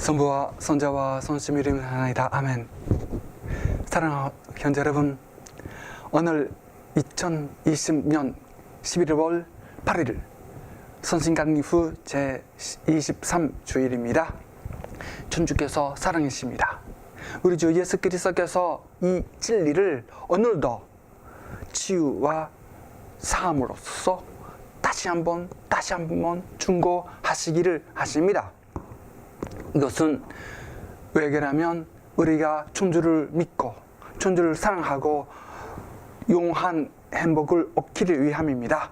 성부와 성자와 성심 이름 하나이다. 아멘. 사랑하는 형제 여러분, 오늘 2020년 11월 8일 성신강림 후 제23주일입니다. 천주께서 사랑이십니다. 우리 주 예수 그리스도께서 이 진리를 오늘도 치유와 사함으로써 다시 한번 충고하시기를 하십니다. 이것은 왜 그러냐면 우리가 천주를 믿고 천주를 사랑하고 영원한 행복을 얻기를 위함입니다.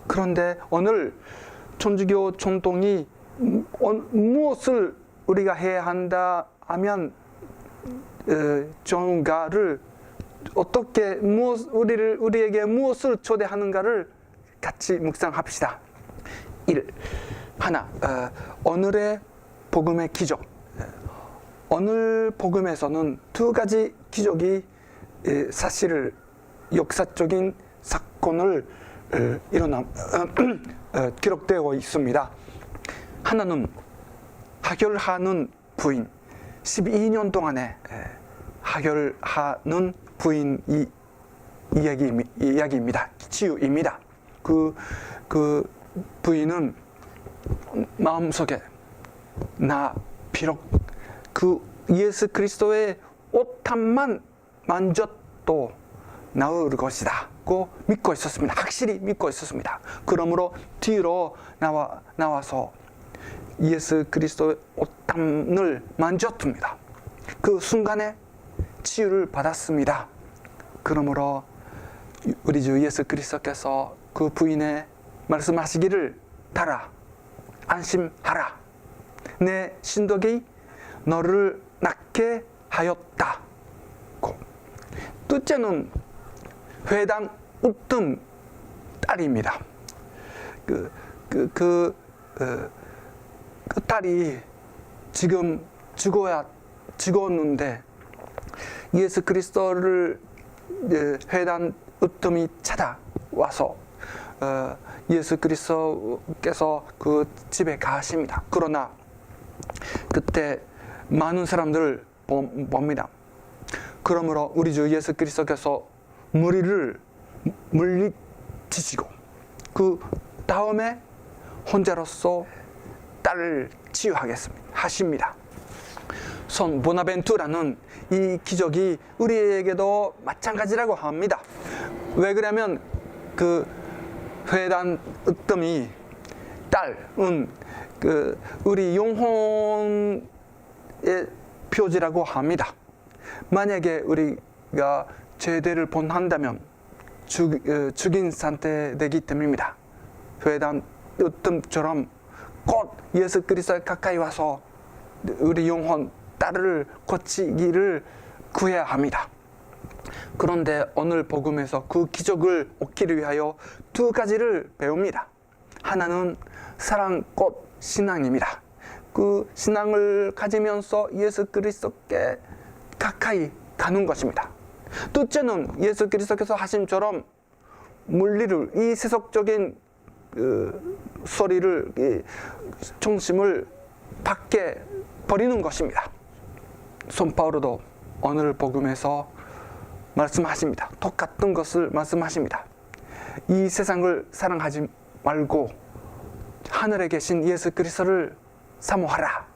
그런데 오늘 천주교 전통이 무엇을 우리가 해야 한다 하면 좋은가를 어떻게 우리에게 무엇을 초대하는가를 같이 묵상합시다. 1. 오늘의 복음의 기적. 오늘 복음에서는 두 가지 기적이 사실을 역사적인 사건을 기록되어 있습니다. 하나는 하결하는 부인, 12년 동안에 하결하는 부인 이야기입니다. 치유입니다. 그 부인은 마음속에 나 비록 그 예수 그리스도의 옷함만 만져도 나을 것이다 고 믿고 있었습니다. 확실히 믿고 있었습니다. 그러므로 뒤로 나와서 예수 그리스도의 옷함을 만졌습니다. 그 순간에 치유를 받았습니다. 그러므로 우리 주 예수 그리스도께서 그 부인의 말씀하시기를 따라 안심하라. 내 신덕이 너를 낫게 하였다. 둘째는 회당 웃음 딸입니다. 그 딸이 지금 죽었는데 예수 그리스도를 회당 웃음이 찾아와서 예수 그리스도께서 그 집에 가십니다. 그러나 그때 많은 사람들을 봅니다. 그러므로 우리 주 예수 그리스도께서 무리를 물리치시고 그 다음에 혼자로서 딸을 치유하십니다. 선 보나벤투라는 이 기적이 우리에게도 마찬가지라고 합니다. 왜 그러냐면 그 회당 으뜸이 딸은 우리 영혼의 표지라고 합니다. 만약에 우리가 죄를 범한다면 죽인 상태 되기 때문입니다. 회당 으뜸처럼 곧 예수 그리스도에 가까이 와서 우리 영혼 딸을 고치기를 구해야 합니다. 그런데 오늘 복음에서 그 기적을 얻기를 위하여 두 가지를 배웁니다. 하나는 사랑 곧 신앙입니다. 그 신앙을 가지면서 예수 그리스도께 가까이 가는 것입니다. 둘째는 예수 그리스도께서 하심처럼 물리를, 이 세속적인 소리를, 중심을 밖에 버리는 것입니다. 선 바울도 오늘 복음에서 말씀하십니다. 똑같은 것을 말씀하십니다. 이 세상을 사랑하지 말고 하늘에 계신 예수 그리스도를 사모하라.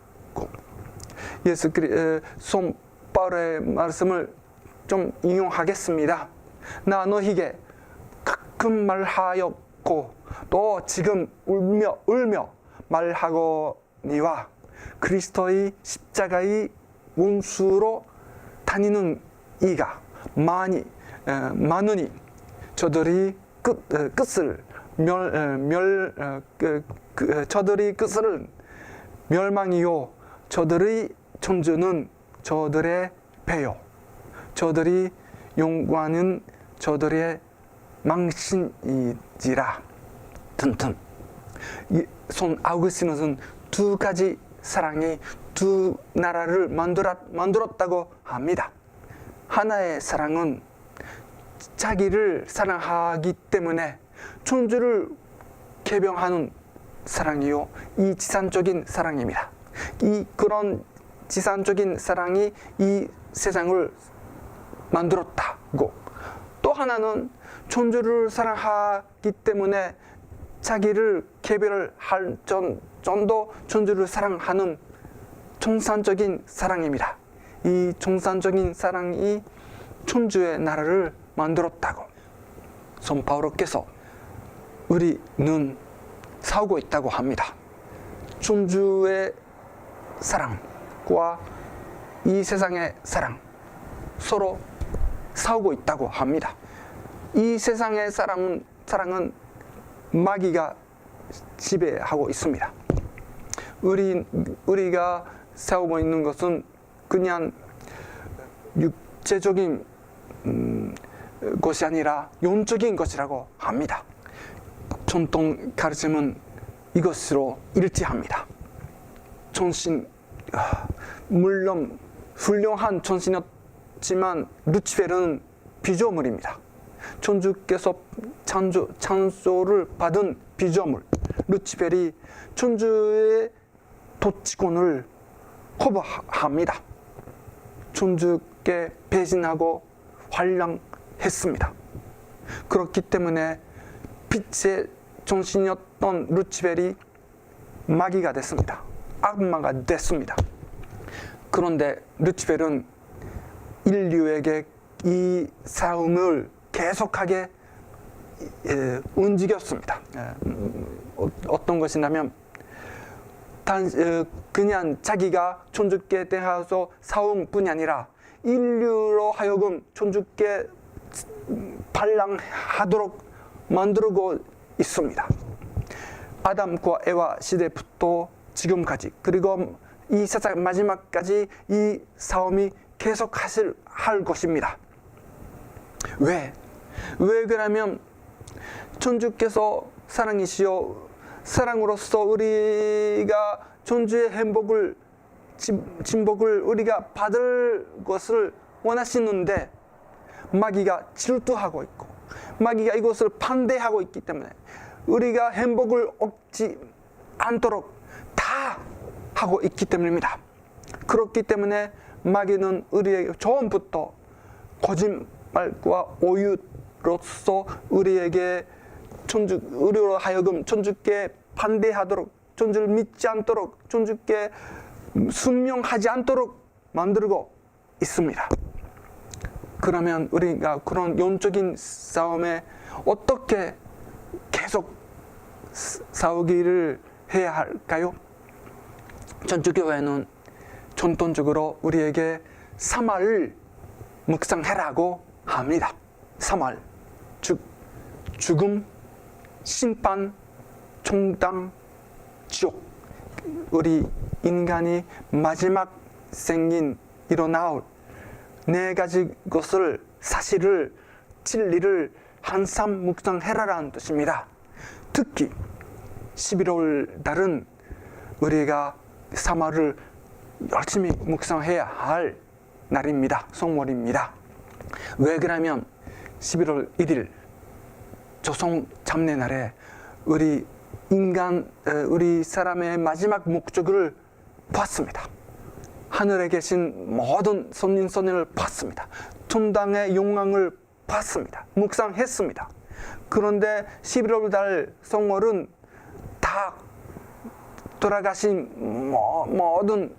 선 바울의 말씀을 좀 인용하겠습니다. 나 너희에게 가끔 말하였고 또 지금 울며 말하거니와 그리스도의 십자가의 원수로 다니는 이가 많으니 저들이 저들의 끝을 멸망이요 저들의 천주는 저들의 배요 저들의 영광은 저들의 망신이지라. 등등. 선 아우구스티노는 두 가지 사랑이 두 나라를 만들었다고 합니다. 하나의 사랑은 자기를 사랑하기 때문에 천주를 개병하는 사랑이요, 이 지상적인 사랑입니다. 그런 지상적인 사랑이 이 세상을 만들었다고, 또 하나는 천주를 사랑하기 때문에 자기를 개별할 정도 천주를 사랑하는 정상적인 사랑입니다. 이 정상적인 사랑이 천주의 나라를 만들었다고 성 바울께서 우리는 싸우고 있다고 합니다. 천주의 사랑과 이 세상의 사랑, 서로 싸우고 있다고 합니다. 이 세상의 사랑은 마귀가 지배하고 있습니다. 우리가 싸우고 있는 것은 그냥 육체적인 것이 아니라 영적인 것이라고 합니다. 전통 가르침은 이것으로 일치합니다. 물론 훌륭한 전신이었지만 루치페르는 피조물입니다. 천주께서 찬조를 받은 피조물 루치페르이 천주의 도치권을 커버합니다. 천주께 배신하고 환랑했습니다. 그렇기 때문에 빛의 정신이었던 루치페르이 마귀가 됐습니다. 악마가 됐습니다. 그런데 루치페르는 인류에게 이 싸움을 계속하게 움직였습니다. 어떤 것이냐면 그냥 자기가 천주께 대해서 싸움뿐이 아니라 인류로 하여금 천주께 반랑하도록 만들고 있습니다. 아담과 에와 시대부터 지금까지, 그리고 이 세상 마지막까지 이 싸움이 계속 할 것입니다. 왜 그러면 천주께서 사랑이시여, 사랑으로서 우리가 천주의 행복을, 진복을 우리가 받을 것을 원하시는데 마귀가 질투하고 있고 마귀가 이것을 반대하고 있기 때문에 우리가 행복을 얻지 않도록 다 하고 있기 때문입니다. 그렇기 때문에 마귀는 우리에게 처음부터 거짓말과 오유로서 우리에게 우리로 하여금 천주께 반대하도록, 천주를 믿지 않도록, 천주께 순명하지 않도록 만들고 있습니다. 그러면 우리가 그런 영적인 싸움에 어떻게 계속 싸우기를 해야 할까요? 천주교회는 전통적으로 우리에게 3알을 묵상해라고 합니다. 3알, 즉 죽음, 심판, 총당, 지옥. 우리 인간이 마지막 생긴 일어나올 4가지 것을, 사실을, 진리를 항상 묵상해라라는 뜻입니다. 특히 11월 달은 우리가 3알을 열심히 묵상해야 할 날입니다. 성월입니다. 왜 그러면 11월 1일 조성 잡례날에 우리 사람의 마지막 목적을 봤습니다. 하늘에 계신 모든 선인 선인을 봤습니다. 천당의 영광을 봤습니다. 묵상했습니다. 그런데 11월 달 성월은 다 돌아가신 모든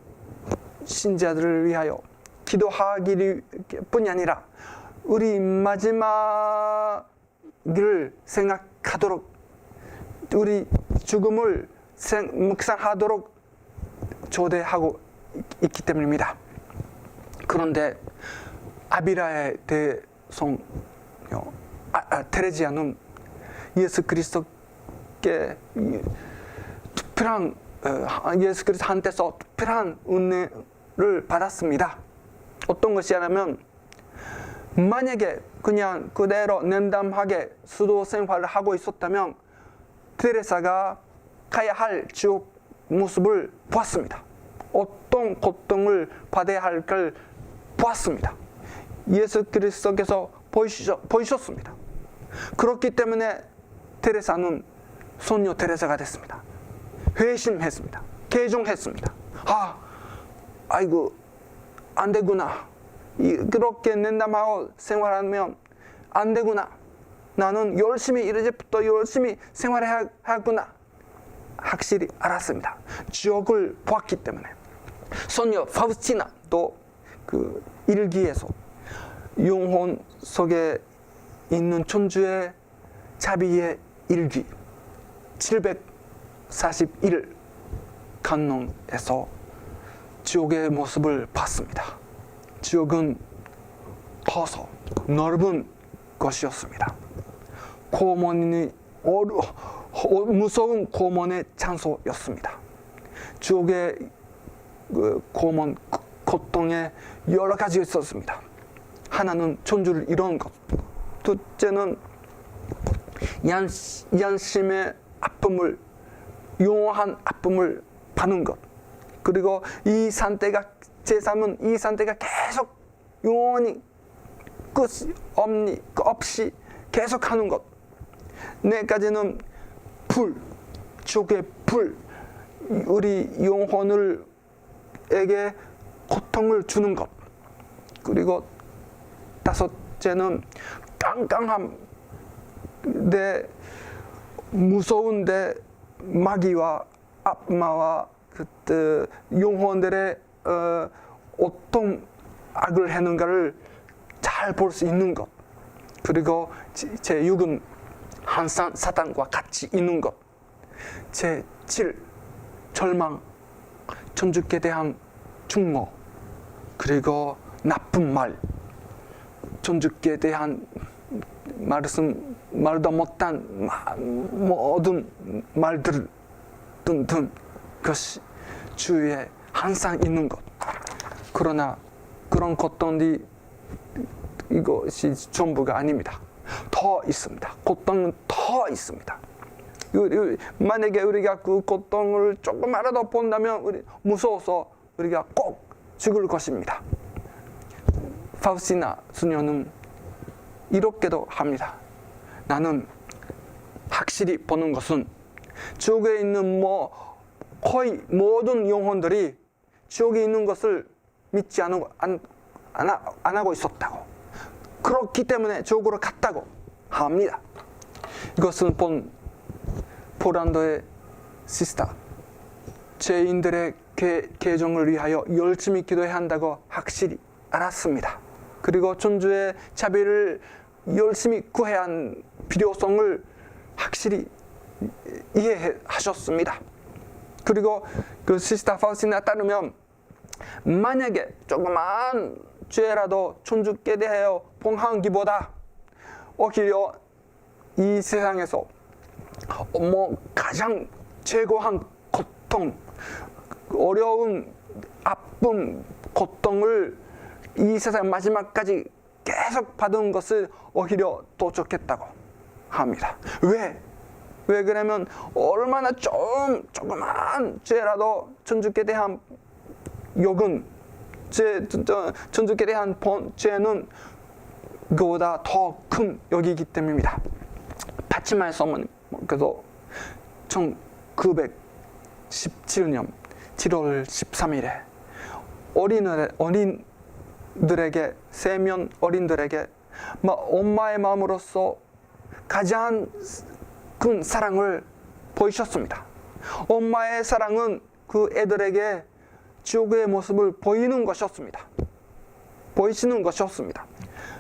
신자들을 위하여 기도하기를 뿐이 아니라 우리 마지막을 생각하도록, 우리 죽음을 묵상하도록 초대하고 있기 때문입니다. 그런데 아비라의 대성 테레지아는 예수 그리스도께 특별한 예수 그리스도한테서 특별한 은혜를 받았습니다. 어떤 것이냐면, 만약에 그냥 그대로 냉담하게 수도 생활을 하고 있었다면 테레사가 가야 할 지옥 모습을 보았습니다. 어떤 고통을 받아야 할걸 보았습니다. 예수 그리스도께서 보이셨습니다. 그렇기 때문에 테레사는 소녀 테레사가 됐습니다. 회심했습니다. 개종했습니다. 아이고 안 되구나. 그렇게 냉담하고 생활하면 안 되구나. 나는 열심히 이제부터 열심히 생활해야 하구나. 확실히 알았습니다. 지옥을 보았기 때문에. 소녀 파우스티나도 그 일기에서 영혼 속에 있는 천주의 자비의 일기 741일 간론에서 지옥의 모습을 봤습니다. 지옥은 커서 넓은 것이었습니다. 고문이 무서운 고문의 장소였습니다. 지옥의 고문 고통에 여러 가지가 있었습니다. 하나는 천주를 잃은 것, 둘째는 양심의 아픔을, 영원한 아픔을 받는 것, 그리고 이 상태가 제3은 이 상태가 계속 영원히 끝이 없이 계속하는 것. 네 가지는 불, 지옥의 불, 우리 영혼에게 고통을 주는 것. 그리고 다섯째는 깜깜함, 무서운데 마귀와 악마와 그때 영혼들의 어떤 악을 했는가를 잘 볼 수 있는 것. 그리고 제6은 항상 사탄과 같이 있는 것. 제7 절망, 천주께 대한 충모, 그리고 나쁜 말, 천주께 대한 말도 못한 모든 말들 등등 것이 주위에 항상 있는 것. 그러나 그런 고통이 이것이 전부가 아닙니다. 더 있습니다. 고통은 더 있습니다. 만약에 우리가 그 고통을 조금이라도 본다면 우리 무서워서 우리가 꼭 죽을 것입니다. 파우스티나 수녀는 이렇게도 합니다. 나는 확실히 보는 것은 지옥에 있는 거의 모든 영혼들이 지옥에 있는 것을 믿지 안 하고 있었다고. 그렇기 때문에 지옥으로 갔다고 합니다. 이것은 포란도의 시스타, 죄인들의 개종을 위하여 열심히 기도해야 한다고 확실히 알았습니다. 그리고 천주의 자비를 열심히 구해야 하는 필요성을 확실히 이해하셨습니다. 그리고 그 시스타 파우스티나에 따르면 만약에 조그만 죄라도 천주께 대하여 봉하기보다 오히려 이 세상에서 가장 최고한 고통, 어려운 아픔, 고통을 이 세상 마지막까지 계속 받은 것을 오히려 더 좋겠다고 합니다. 왜 그러면 얼마나 조그만 죄라도 천주께 대한 욕은 천주께 대한 죄는 그보다 더 큰 욕이기 때문입니다. 파치마의 서머님께서 1917년 7월 13일에 어린들에게 세면 어린들에게 엄마의 마음으로서 가장 큰 사랑을 보이셨습니다. 엄마의 사랑은 그 애들에게 지옥의 모습을 보이시는 것이었습니다.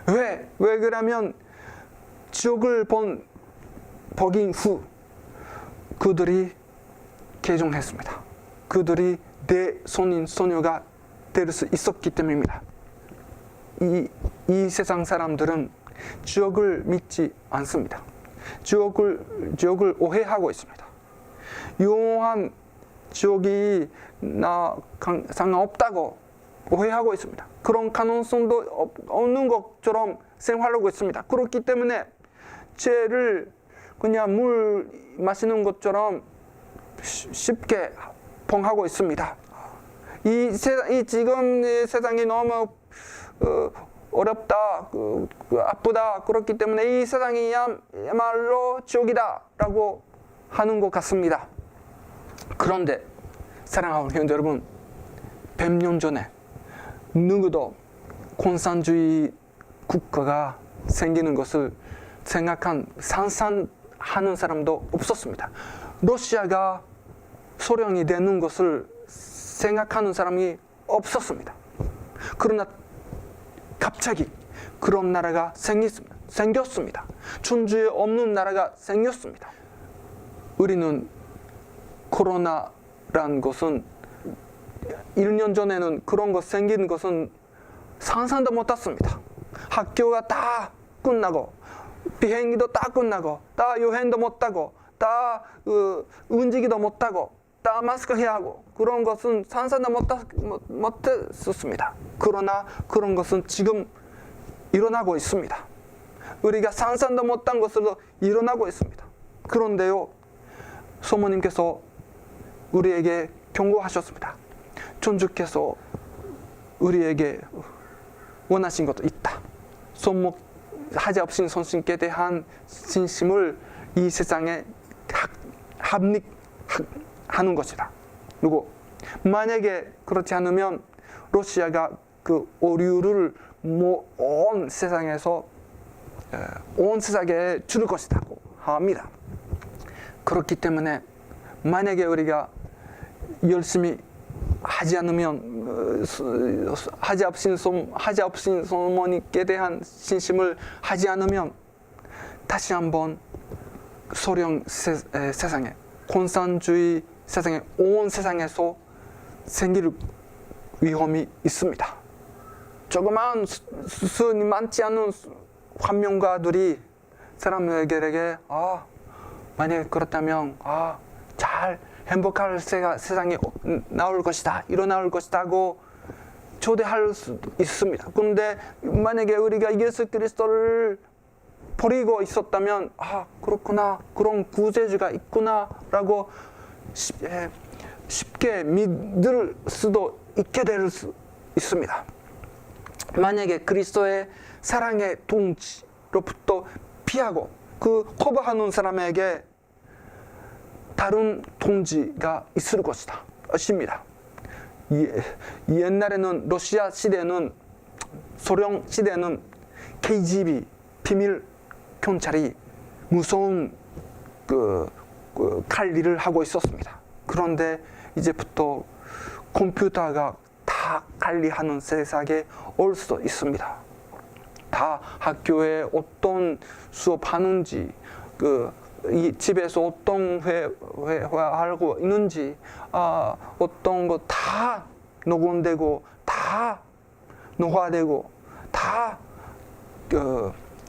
왜 그러면 지옥을 보긴 후 그들이 개종했습니다. 그들이 소녀가 될 수 있었기 때문입니다. 이 세상 사람들은 지옥을 믿지 않습니다. 지옥을 오해하고 있습니다. 영원한 지옥이 상관없다고 오해하고 있습니다. 그런 가능성도 없는 것처럼 생활하고 있습니다. 그렇기 때문에 죄를 그냥 물 마시는 것처럼 쉽게 봉하고 있습니다. 지금 세상이 너무 어렵다, 아프다, 그렇기 때문에 이 세상이야말로 지옥이다라고 하는 것 같습니다. 그런데 사랑하는 형제 여러분, 100년 전에 누구도 공산주의 국가가 생기는 것을 상상하는 사람도 없었습니다. 러시아가 소련이 되는 것을 생각하는 사람이 없었습니다. 그러나 갑자기 그런 나라가 생겼습니다. 천주에 없는 나라가 생겼습니다. 우리는 코로나란 것은 1년 전에는 그런 것 생기는 것은 상상도 못했습니다. 학교가 다 끝나고 비행기도 다 끝나고 다 여행도 못하고 다 움직이도 못하고 다 마스크 해야 하고 그런 것은 상상도 못했었습니다. 그러나 그런 것은 지금 일어나고 있습니다. 우리가 상상도 못한 것으로 일어나고 있습니다. 그런데요, 소모님께서 우리에게 경고하셨습니다. 천주께서 우리에게 원하신 것도 있다. 손목하지 없인 선신께 대한 신심을 이 세상에 합립하는 것이다. 그리고 만약에 그렇지 않으면 러시아가 그 오류를 온 세상에 줄 것이라고 합니다. 그렇기 때문에 만약에 우리가 열심히 하지 않으면 하지 없인 소모님께 대한 신심을 하지 않으면 다시 한번 소련 세상에 공산주의 세상에 온 세상에서 생길 위험이 있습니다. 조그만 수준이 많지 않은 환명가들이 사람에게 만약에 그렇다면 잘 행복할 세상이 나올 것이다, 일어날 것이다고 초대할 수도 있습니다. 그런데 만약에 우리가 예수 그리스도를 버리고 있었다면 그렇구나, 그런 구세주가 있구나라고 쉽게 믿을 수도 있게 될 수 있습니다. 만약에 그리스도의 사랑의 통치로부터 피하고 그 커버하는 사람에게 다른 통치가 있을 것입니다. 옛날에는 러시아 시대는 소련 시대는 KGB 비밀 경찰이 무서운 관리를 하고 있었습니다. 그런데 이제부터 컴퓨터가 다 관리하는 세상에 올 수도 있습니다. 다 학교에 어떤 수업하는지, 이 집에서 어떤 회화하고 있는지, 어떤 거 다 녹음되고, 다 녹화되고, 다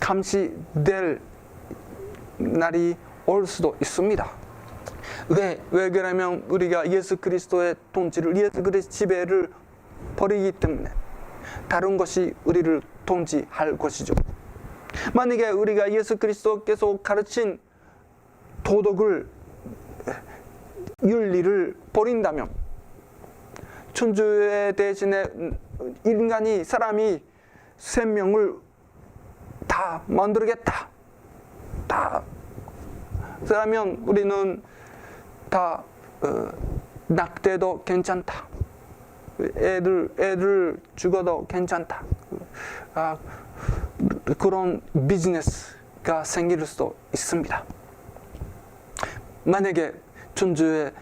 감시될 날이 올 수도 있습니다. 왜 그러면 우리가 예수 그리스도의 통치를, 예수 그리스도의 지배를 버리기 때문에 다른 것이 우리를 통치할 것이죠. 만약에 우리가 예수 그리스도께서 가르친 도덕을, 윤리를 버린다면 천주의 대신에 사람이 생명을 다 만들겠다. 그러면 우리는 다 낙태도 괜찮다. 애들 죽어도 괜찮다. 그런 비즈니스가 생길 수도 있습니다. 만약에 천주에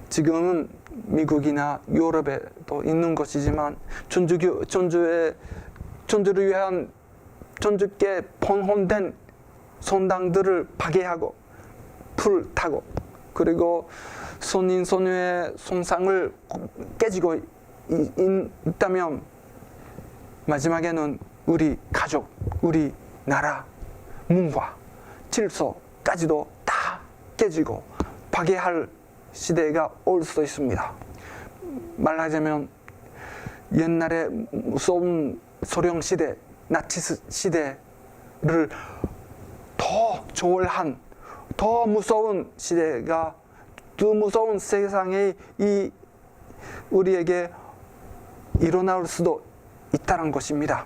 지금은 미국이나 유럽에도 있는 것이지만 천주를 위한 천주께 번hon된 성당들을 파괴하고 불타고 그리고 선인 선유의 손상을 깨지고 있다면 마지막에는 우리 가족, 우리 나라, 문화, 질서까지도 다 깨지고 파괴할 시대가 올 수도 있습니다. 말하자면 옛날에 무서운 소련 시대, 나치스 시대를 더 조월한, 더 무서운 시대가, 더 무서운 세상에 우리에게 일어날 수도 있다는 것입니다.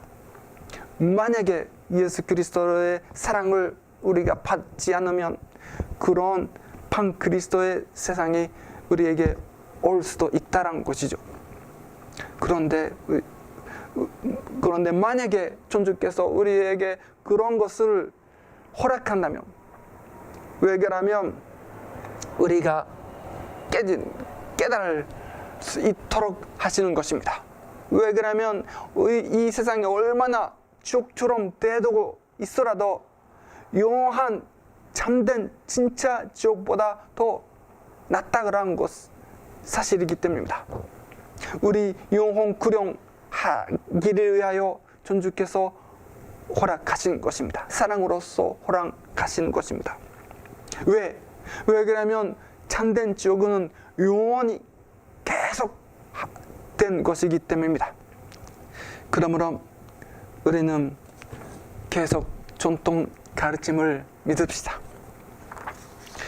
만약에 예수 그리스도의 사랑을 우리가 받지 않으면 그런 반 그리스도의 세상이 우리에게 올 수도 있다는 것이죠. 그런데 만약에 천주께서 우리에게 그런 것을 허락한다면, 왜 그러냐면 우리가 깨달을 수 있도록 하시는 것입니다. 왜 그러냐면 이 세상에 얼마나 지옥처럼 대두고 있어라도 영원한 참된 진짜 지옥보다 더 낫다 그런 것 사실이기 때문입니다. 우리 영혼 구령하기를 위하여 천주께서 허락하신 것입니다. 사랑으로서 허락하시는 것입니다. 왜 그러냐면 참된 지옥은 영원히 계속 된 것이기 때문입니다. 그러므로 우리는 계속 전통 가르침을 믿읍시다.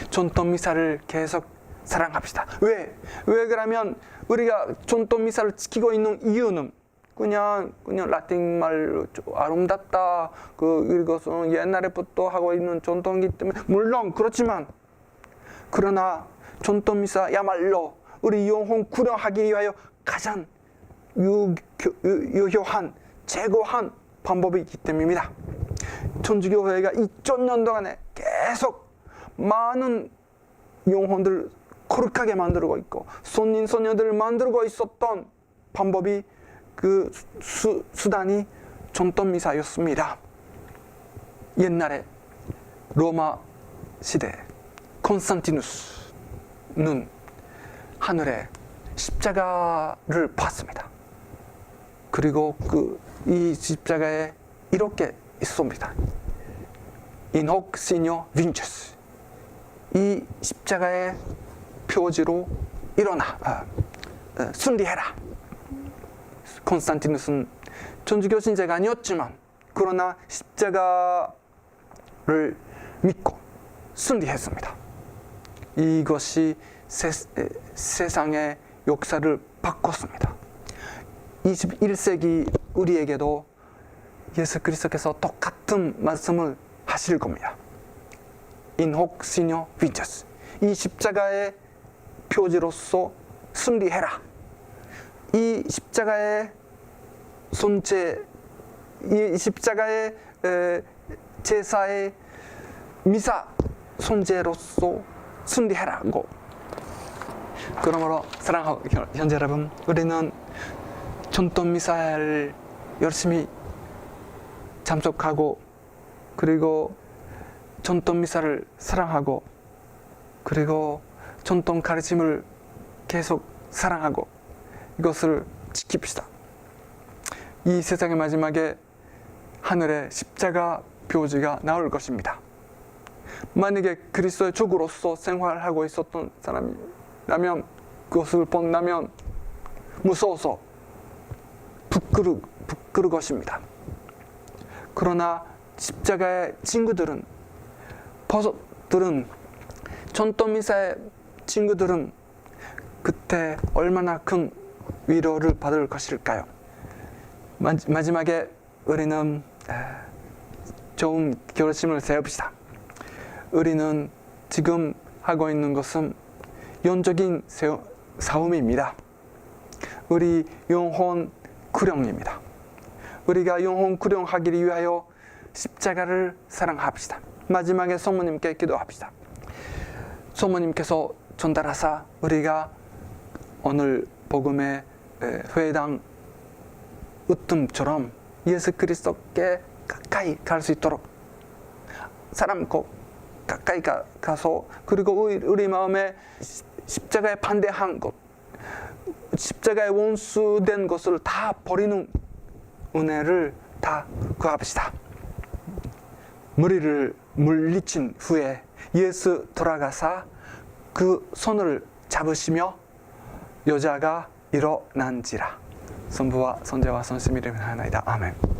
전통 미사를 계속 사랑합시다. 왜 그러면 우리가 전통 미사를 지키고 있는 이유는 그냥 라틴 말로 아름답다, 이것은 옛날에부터 하고 있는 전통이기 때문에, 물론 그렇지만, 그러나 전통 미사야말로 우리 영혼 구령하기 위하여 가장 유효한 최고한 방법이기 때문입니다. 천주교회가 2000년 동안에 계속 많은 영혼들을 거룩하게 만들고 있고 손님 손녀들을 만들고 있었던 방법이 그 수단이 전통 미사였습니다. 옛날에 로마 시대 콘스탄티누스는 하늘에 십자가를 봤습니다. 그리고 이 십자가에 이렇게 있습니다. In hoc signo vinces. 이 십자가의 표지로 승리해라. 콘스탄티누스는 천주교 신자가 아니었지만 그러나 십자가를 믿고 승리했습니다. 이것이 세상의 역사를 바꿨습니다. 21세기 우리에게도 예수 그리스도께서 똑같은 말씀을 하실 겁니다. In hoc signo vinces. 이 십자가의 표지로서 승리해라. 이 십자가의 이 십자가의 제사의 미사 손재로서 승리해라고. 그러므로 사랑하는 형제 여러분, 우리는 전통 미사를 열심히 참석하고, 그리고 전통 미사를 사랑하고, 그리고 전통 가르침을 계속 사랑하고, 이것을 지킵시다. 이 세상의 마지막에 하늘에 십자가 표지가 나올 것입니다. 만약에 그리스도의 적으로서 생활하고 있었던 사람이라면, 그것을 본다면 무서워서 부끄러울 것입니다. 그러나 십자가의 친구들은, 버섯들은, 전통미사의 친구들은 그때 얼마나 큰 위로를 받을 것일까요? 마지막에 우리는 좋은 결심을 세웁시다. 우리는 지금 하고 있는 것은 영적인 싸움입니다. 우리 영혼 구령입니다. 우리가 영혼 구령하기를 위하여 십자가를 사랑합시다. 마지막에 성모님께 기도합시다. 성모님께서 전달하사 우리가 오늘 복음의 회당 으뜸처럼 예수 그리스도께 가까이 갈 수 있도록 사람 가까이 가서, 그리고 우리 마음에 십자가에 반대한 것, 십자가에 원수된 것을 다 버리는 은혜를 다 구합시다. 무리를 물리친 후에 예수 돌아가사 그 손을 잡으시며 여자가 일어난지라. 성부와 성자와 성심 이름으로 하나이다. 아멘.